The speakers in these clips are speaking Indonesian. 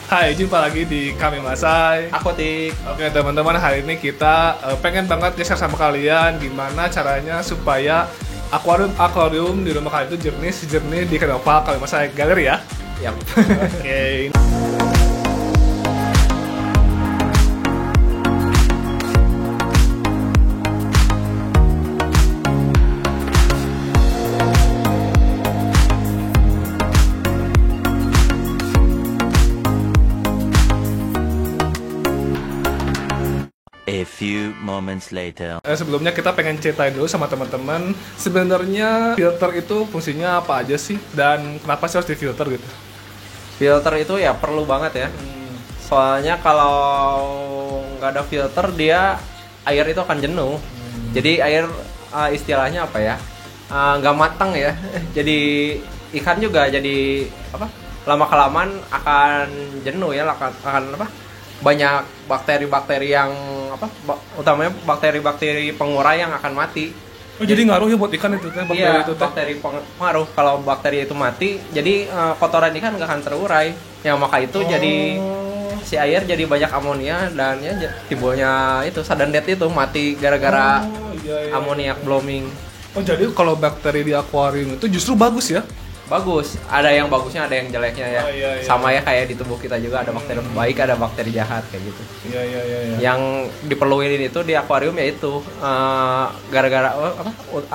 Hai, jumpa lagi di Kami Masai. Aku Tik. Oke teman-teman, hari ini kita pengen banget nge-share sama kalian gimana caranya supaya akuarium di rumah kalian itu sejernih di Kenova Kami Masai Galeri ya. Yap. Oke. A few moments later. Sebelumnya kita pengen ceritain dulu sama teman-teman sebenarnya filter itu fungsinya apa aja sih dan kenapa sih harus difilter gitu? Filter itu ya perlu banget ya. Soalnya kalau nggak ada filter dia air itu akan jenuh. Jadi air istilahnya apa ya? Nggak matang ya. Jadi ikan juga jadi apa? Lama kelamaan akan jenuh ya, akan apa? Banyak bakteri-bakteri yang apa? Utamanya bakteri-bakteri pengurai yang akan mati. Oh, jadi ngaruh ya buat ikan itu teh bakteri Iya, itu teh. bakteri pengaruh. Kalau bakteri itu mati, jadi kotoran ikan nggak akan terurai. Yang maka itu jadi si air jadi banyak amonia dan ya timbulnya itu sudden death itu mati gara-gara Iya. amoniak blooming. Oh, jadi kalau bakteri di akuarium itu justru bagus ya? Bagus, ada yang bagusnya, ada yang jeleknya ya. Oh, iya. Sama ya kayak di tubuh kita juga ada bakteri baik, ada bakteri jahat kayak gitu. Iya. Yang diperluin itu di akuarium yaitu gara-gara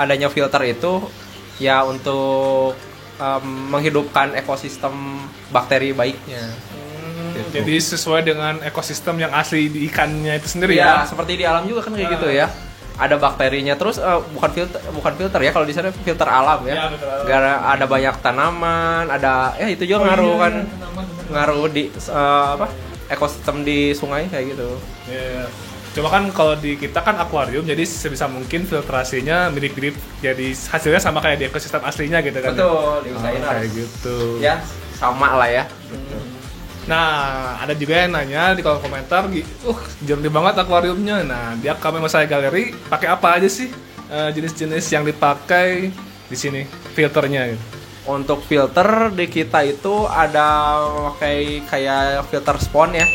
adanya filter itu ya untuk menghidupkan ekosistem bakteri baiknya. Gitu. Jadi sesuai dengan ekosistem yang asli di ikannya itu sendiri Ya, ya. seperti di alam juga kan kayak gitu ya. Ada bakterinya terus bukan filter ya, kalau di sana filter alam ya. Ya, filter alam. Gara ada banyak tanaman, ada ya itu juga ngaruh kan. Ngaruh di ekosistem di sungai kayak gitu. Iya. Coba kan kalau di kita kan akuarium, jadi sebisa mungkin filtrasinya mirip-mirip, jadi hasilnya sama kayak di ekosistem aslinya gitu kan. Betul, diusahain Kayak harus. gitu. Ya, sama lah ya. Nah, ada juga yang nanya di kolom komentar, jernih banget akuariumnya. Nah, dia Kami Masai Galeri pakai apa aja sih jenis-jenis yang dipakai di sini filternya gitu. Untuk filter di kita itu ada kayak filter spon ya.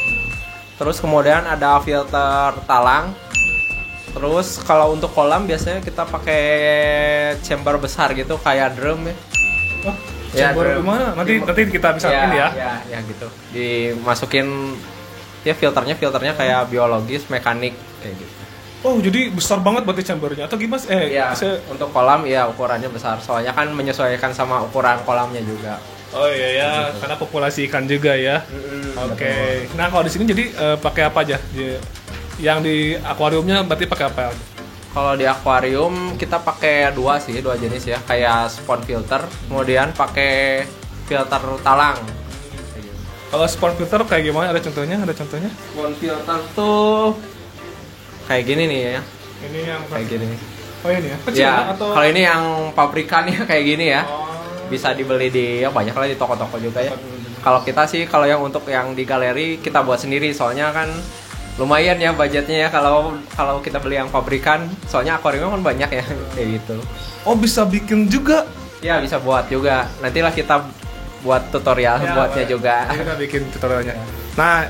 Terus kemudian ada filter talang. Terus kalau untuk kolam biasanya kita pakai chamber besar gitu kayak drum ya. Oh, Ya, chamber drum. gimana? Nanti kita bisa ini ya. Ya gitu. Dimasukin ya filternya kayak biologis, mekanik kayak gitu. Oh, jadi besar banget berarti chambernya atau gimana? Ya, untuk kolam ya ukurannya besar. Soalnya kan menyesuaikan sama ukuran kolamnya juga. Oh iya ya, karena populasi ikan juga ya. Oke. Nah, kalau di sini jadi pakai apa aja? Yang di akuariumnya berarti pakai apa? Kalau di akuarium kita pakai dua jenis ya, kayak spon filter, kemudian pakai filter talang. Kalau spon filter kayak gimana? Ada contohnya? Spon filter tuh kayak gini nih ya, Ini yang kayak gini. Oh ini ya, kecil Ya, atau? kalau ini yang pabrikannya kayak gini ya, Oh. bisa dibeli di ya banyak lah di toko-toko juga ya. Kalau kita sih kalau yang untuk yang di galeri kita buat sendiri, soalnya kan lumayan ya budgetnya ya kalau kita beli yang pabrikan, soalnya akuarium kan banyak ya kayak gitu. Oh, bisa bikin juga. Ya bisa buat juga. Nantilah kita buat tutorial Ya, buatnya boleh. juga. Nanti kita bikin tutorialnya. Nah,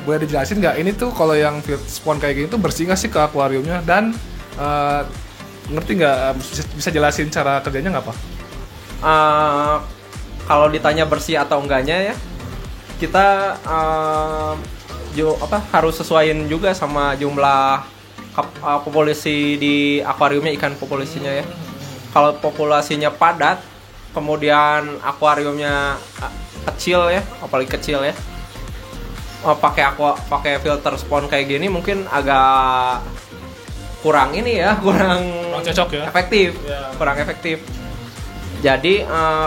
boleh dijelasin nggak ini tuh kalau yang spon kayak gini tuh bersih nggak sih ke akuariumnya dan ngerti nggak? Bisa jelasin cara kerjanya nggak Pak? Kalau ditanya bersih atau enggaknya ya, kita harus sesuaiin juga sama jumlah populasi di akuariumnya, ikan populasinya ya. Kalau populasinya padat, kemudian akuariumnya kecil ya, apalagi kecil ya, pakai filter spon kayak gini mungkin agak kurang Cocok ya? efektif, Ya. kurang efektif. Jadi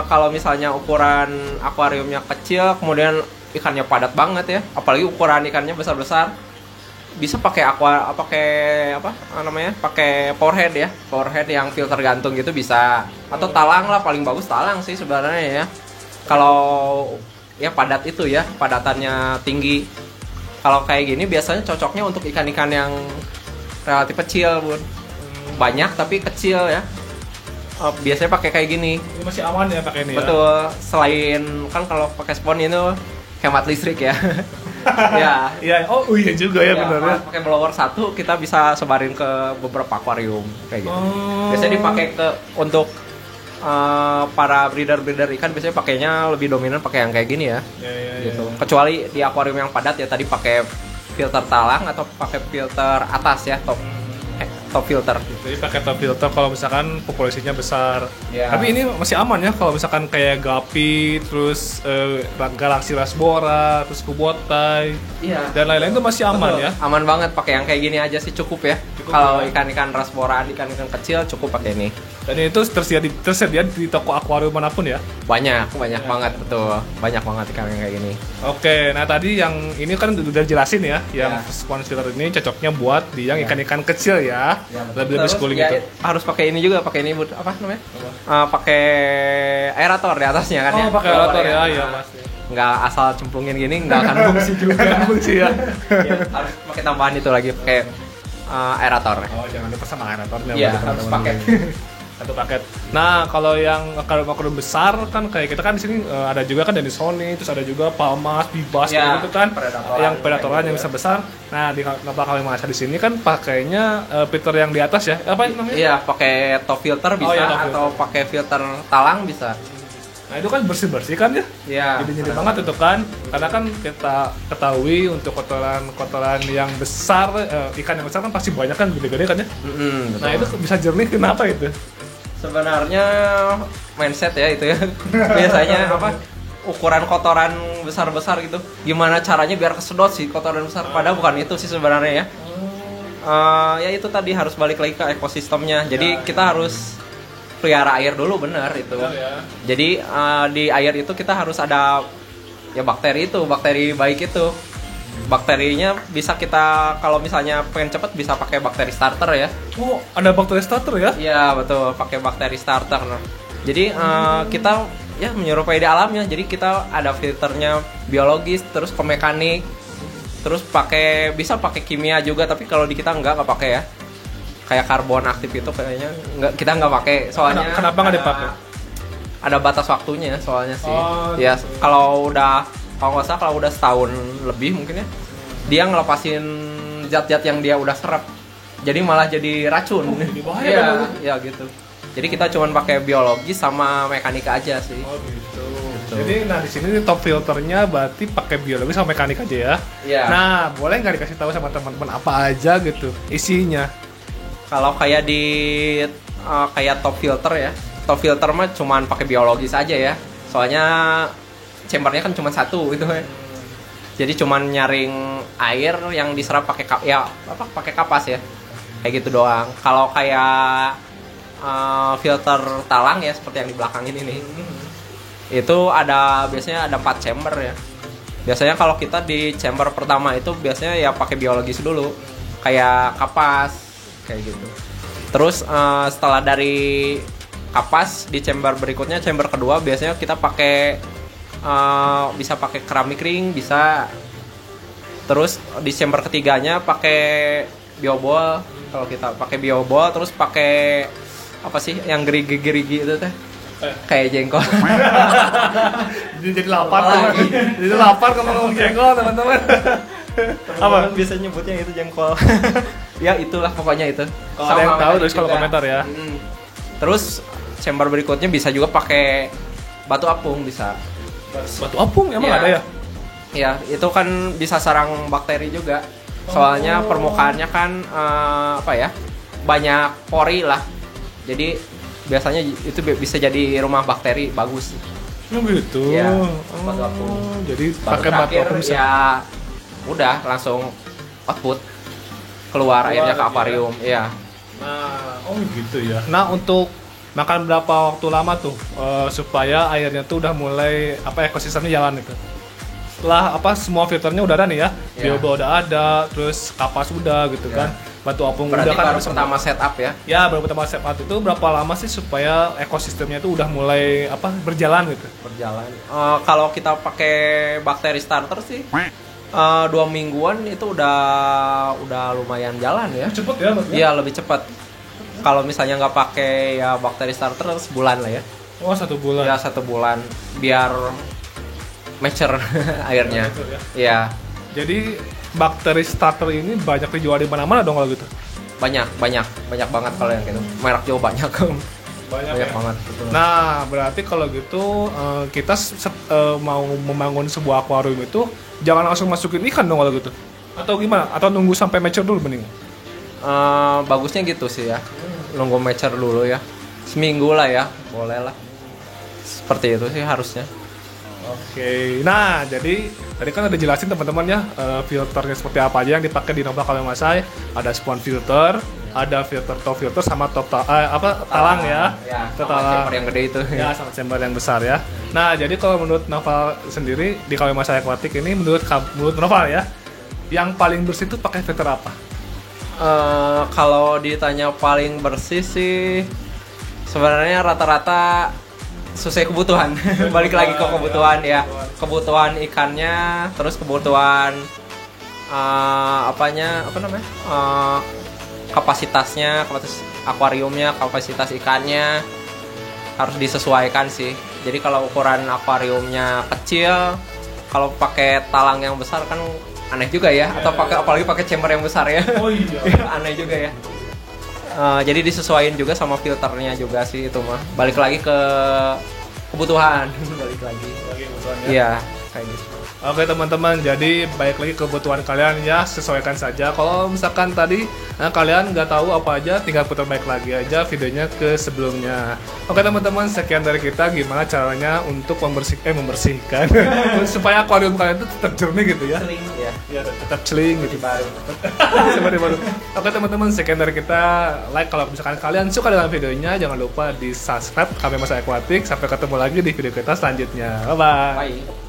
kalau misalnya ukuran akuariumnya kecil, kemudian ikannya padat banget ya, apalagi ukuran ikannya besar-besar, bisa pakai pakai powerhead yang filter gantung gitu bisa, atau talang lah, paling bagus talang sih sebenarnya ya. Kalau ya padat itu ya, padatannya tinggi. Kalau kayak gini biasanya cocoknya untuk ikan-ikan yang relatif kecil, Bun. Banyak tapi kecil ya. Biasanya pakai kayak gini. Ini masih aman ya pakai ini ya? Betul. Selain kan kalau pakai spon itu hemat listrik ya. Ya. Iya, oh iya juga ya, benar ya. Pakai blower satu kita bisa sebarin ke beberapa akuarium kayak gitu. Biasanya dipakai untuk para breeder ikan biasanya pakainya lebih dominan pakai yang kayak gini ya. Gitu. Kecuali di akuarium yang padat ya tadi pakai filter talang atau pakai filter atas ya, top filter. Jadi pakai top filter kalau misalkan populasinya besar. Ya. Tapi ini masih aman ya kalau misalkan kayak Guppy, terus Galaxy Rasbora, terus Kubotai, dan lain-lain itu masih aman. Betul. Ya. Aman banget pakai yang kayak gini aja sih cukup ya. Kalau ikan-ikan Rasbora, ikan-ikan kecil cukup pakai ini. Dan itu tersedia di toko akuarium manapun ya. Banyak banget betul. Banyak banget ikan yang kayak gini. Oke, nah tadi yang ini kan udah jelasin ya, yang sponge filter ini cocoknya buat di yang ikan-ikan kecil ya. Lebih schooling ya, gitu. Harus pakai ini juga, pakai ini apa namanya? Pakai aerator di atasnya kan ya. Oh, pakai aerator ya, iya pasti. Nggak asal cemplungin gini nggak akan fungsi juga. Fungsi ya. Harus pakai tambahan itu lagi, pakai aerator. Oh, jangan lupa sama aeratornya. Iya, harus pakai. Satu paket. Nah, kalau yang akuarium besar kan kayak kita kan di sini ada juga kan dari Sony, terus ada juga Palmas, Bibas gitu kan. Yang predatoran yang besar. Nah, di kapal Kalimasa di sini kan pakainya filter yang di atas ya. Apa namanya? Iya, pakai top filter bisa atau pakai filter talang bisa. Nah, itu kan bersih-bersih kan ya? Iya. Jadi banget itu kan. Karena kan kita ketahui untuk kotoran yang besar, ikan yang besar kan pasti banyak kan, gede-gede kan ya. Nah, itu bisa jernih kenapa itu? Sebenarnya mindset ya itu ya. Biasanya ukuran kotoran besar-besar gitu. Gimana caranya biar kesedot sih kotoran besar? Padahal bukan itu sih sebenarnya ya. Ya itu tadi harus balik lagi ke ekosistemnya. Jadi kita harus pelihara air dulu, benar itu. Jadi di air itu kita harus ada ya bakteri baik itu. Bakterinya bisa kita kalau misalnya pengen cepet bisa pakai bakteri starter ya. Oh, ada bakteri starter ya? Iya betul, pakai bakteri starter. Jadi kita ya menyerupai di alamnya. Jadi kita ada filternya biologis, terus ke mekanik, terus bisa pakai kimia juga. Tapi kalau di kita nggak pakai ya. Kayak karbon aktif itu kayaknya kita nggak pakai. Soalnya kenapa nggak dipakai? Ada batas waktunya soalnya sih. Oh, ya kalau nggak salah kalau udah setahun lebih mungkin ya, dia ngelepasin zat-zat yang dia udah serap, jadi malah jadi racun. Ya gitu. Jadi kita cuma pakai biologi sama mekanika aja sih. Oh gitu. Jadi di sini top filternya berarti pakai biologi sama mekanik aja ya. Iya. Nah, boleh nggak dikasih tahu sama teman-teman apa aja gitu isinya? Kalau kayak kayak top filter ya, top filter mah cuma pakai biologis aja ya. Soalnya chambernya kan cuma satu gitu ya. Jadi cuman nyaring air yang diserap pakai pakai kapas ya. Kayak gitu doang. Kalau kayak filter talang ya seperti yang di belakang ini nih. Itu biasanya ada 4 chamber ya. Biasanya kalau kita di chamber pertama itu biasanya ya pakai biologis dulu. Kayak kapas kayak gitu. Terus setelah dari kapas di chamber berikutnya, chamber kedua biasanya kita pakai bisa pakai keramik ring bisa. Terus di chamber ketiganya pakai biobol. Kalau kita pakai biobol terus pakai apa sih yang gerigi-gerigi itu teh kayak jengkol. Jadi lapar tuh. Jadi lapar kalau ngomong jengkol teman-teman. Apa bisa nyebutnya itu jengkol. Ya itulah pokoknya itu. Kalau ada yang tahu terus kalau komentar ya. Terus chamber berikutnya bisa juga pakai batu apung bisa. Batu apung emang ada ya? Ya, itu kan bisa sarang bakteri juga. Soalnya permukaannya kan banyak pori lah. Jadi biasanya itu bisa jadi rumah bakteri bagus. Oh gitu. Ya, batu apung. Jadi pakai batu apung bisa. Ya udah langsung output keluar airnya ke akuarium. Iya. Nah, oh gitu ya. Nah, untuk makan berapa waktu lama tuh supaya airnya tuh udah mulai ekosistemnya jalan itu? Setelah semua filternya udah ada nih ya, biobol udah ada, terus kapas udah gitu kan, batu apung berarti udah kan. Baru pertama setup ya? Ya baru pertama setup itu berapa lama sih supaya ekosistemnya itu udah mulai berjalan gitu? Berjalan. Kalau kita pakai bakteri starter sih 2 mingguan itu udah lumayan jalan ya. Cepet ya maksudnya? Iya lebih cepat. Kalau misalnya nggak pakai ya bakteri starter sebulan lah ya. Oh 1 bulan. Ya 1 bulan biar mature airnya. Mature ya. Iya, Jadi bakteri starter ini banyak dijual di mana-mana dong kalau gitu. banyak banget kalau yang gitu. Merek juga banyak. Banyak Banyak banget. Betul. Nah, berarti kalau gitu kita mau membangun sebuah akuarium itu jangan langsung masukin ikan dong kalau gitu. Atau gimana? Atau nunggu sampai mature dulu mending? Bagusnya gitu sih ya. Nunggu mature dulu ya. Seminggu lah ya, boleh lah. Seperti itu sih harusnya. Oke, nah jadi tadi kan udah jelasin teman-teman ya filternya seperti apa aja yang dipakai di Nova Kamemasai. Ada spon filter, ada filter top filter sama talang ya. Ya, Itu sama chamber yang gede itu. Ya, sama chamber yang besar ya. Nah, jadi kalau menurut Nova sendiri di Kamemasai Aquatic ini menurut Nova ya, yang paling bersih itu pakai filter apa? Kalau ditanya paling bersih sih sebenarnya rata-rata sesuai kebutuhan. Balik lagi ke kebutuhan ya. Kebutuhan ikannya, terus kebutuhan kapasitas akuariumnya, kapasitas ikannya harus disesuaikan sih. Jadi kalau ukuran akuariumnya kecil, kalau pakai talang yang besar kan aneh juga ya. Atau apalagi pakai chamber yang besar ya. Oh iya. Aneh juga ya. Jadi disesuaikan juga sama filternya juga sih itu mah. Balik lagi ke kebutuhan. Balik lagi. Iya, kayak gitu. Oke teman-teman, jadi baik lagi kebutuhan kalian ya, sesuaikan saja. Kalau misalkan tadi kalian nggak tahu apa aja, tinggal putar balik lagi aja videonya ke sebelumnya. Oke teman-teman, sekian dari kita gimana caranya untuk membersihkan supaya akuarium kalian itu tetap jernih gitu ya. Seling ya. Ya tetap celing gitu. Baru. Seperti baru. Oke teman-teman, sekian dari kita. Like kalau misalkan kalian suka dengan videonya, jangan lupa di subscribe Kamemasai Aquatic. Sampai ketemu lagi di video kita selanjutnya. Bye bye. Bye.